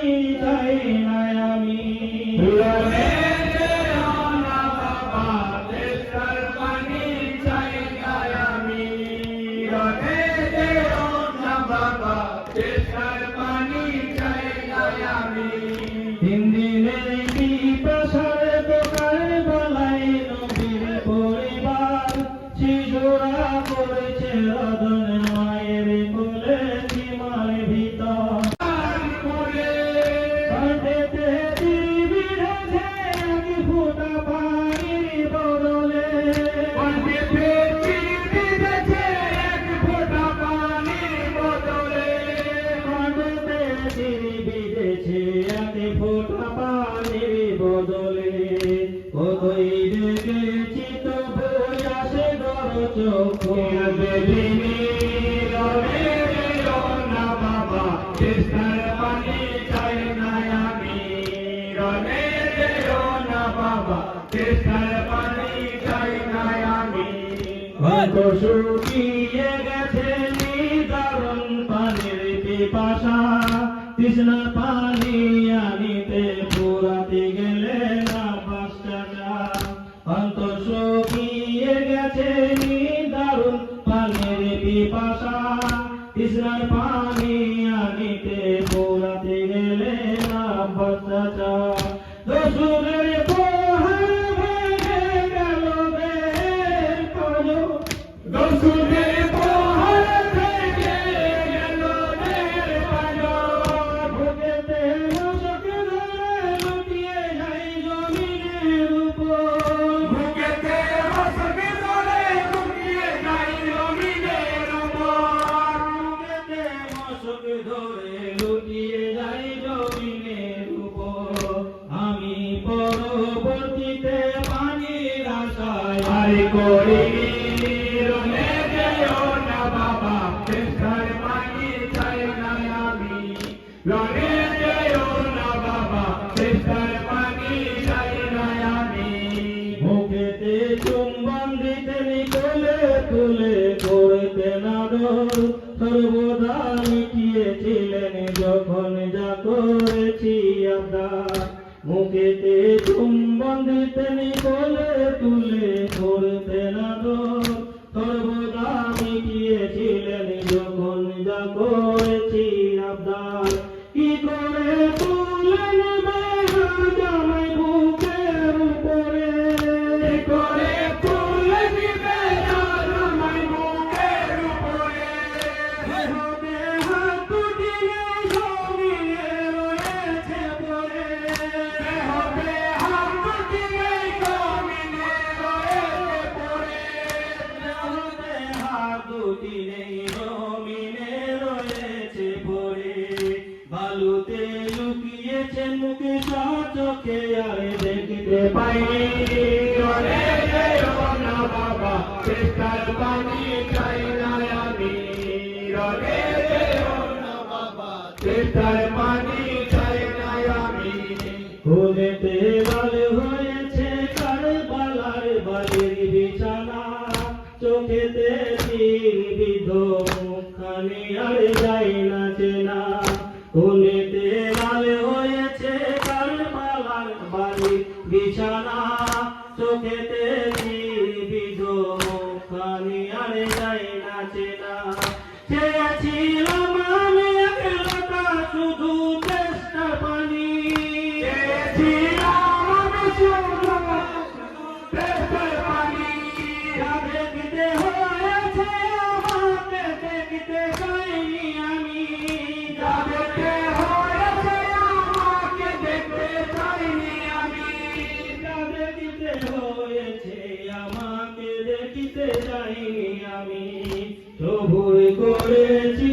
চাই না আমি রনে যেও না বাবা তেষ্টার পানি চাই না আমি রনে যেও না বাবা তেষ্টার পানি চাই না আমি তিন দিনের পিপাসার দোকান বলাই নবীর পরিবার শিশুরা করেছে রদন মায়ের কোলে সীমার ভিতর কাঁদেতে বিড়েছে এক ফোঁটা পানির বদলে কাঁদেতে বিড়েছে এক ফোঁটা পানির বদলে কাঁদেতে বিড়েছে এক ফোঁটা পানির বদলে কতই দেখেছি তবু আসে গর চোখে বেদিনী রনে যেও না বাবা তেষ্টার পানি চাই না আমি রনে যেও না বাবা তেষ্টার পানি চাই না আমি হয়তো শুকিয়ে গেছে নিদারুণ পানির পিপাসা তৃষ্ণা পানি আনিতে পুরাতে গেলে না পাঁচটা অন্তর শুকিয়ে গেছে নিদারুণ পানির পিপাসা তৃষ্ণার পানি আনিতে পুরাতে গেলে না পাঁচটা দোষের পোহার ভেঙে গেল বের করো দোষের পোহার ভেঙে গেল বের করো ভুগেতে মশক ধরে লুটিয়ে যাই জমিনের উপর ভুগেতে মশক ধরে লুটিয়ে যাই জমিনের উপর ভুগেতে মশক ধরে লুটিয়ে যাই জমিনের উপর আমি পরবর্তীতে পানির আশায় আর করিনি রনে যেও না বাবা তেষ্টার পানি চাই না আমি রনে যেও না বাবা তেষ্টার পানি চাই না আমি মুখেতে চুম্বন দিতেন কোলে তুলে করতেন আদর সর্বদা মিটিয়েছিলেন যখন যা করেছি আবদার মুখেতে চুম্বন দিতেন কোলে তুলে করতেন আদর সর্বদা মিটিয়েছিলেন যখন যা করেছি আবদার কি করে তুলে নেবে জামাই বুকের উপরে কি করে তুলে নেবে জামাই বুকের উপরে হবে হাত দুটিয়ে জমিনে রয়েছে পড়ে হবে হাত দুটিয়ে জমিনে রয়েছে পড়ে হবে হাত দুটিয়ে জমিনে রয়েছে পড়ে বালুতে লুকিয়েছে মুখে চোখে আর দেখতে পাইনি রনে যেও না বাবা তেষ্টার পানি চাই না আমি রনে যেও না বাবা তেষ্টার পানি চাই না আমি খুনেতে লাল হয়েছে কারবালার বালির বিছানা চোখেতে বিধ মুখখানি আর যাই না চেনা খুনেতে লাল হয়েছে কারবালার বালির বিছানা চোখেতে বিধ মুখখানি আর যাই না চেনা চেয়েছিলাম আমি একলা শুধু তেষ্টার পানি চেয়েছিলাম আমি শুধু তেষ্টার পানি দেখতে হয়েছে আমাকে দেখতে চাইনি আমি দেখতে হয়েছে আমাকে দেখতে চাইনি আমি দেখতে হয়েছে আমাকে দেখতে চাইনি আমি সবুর করেছি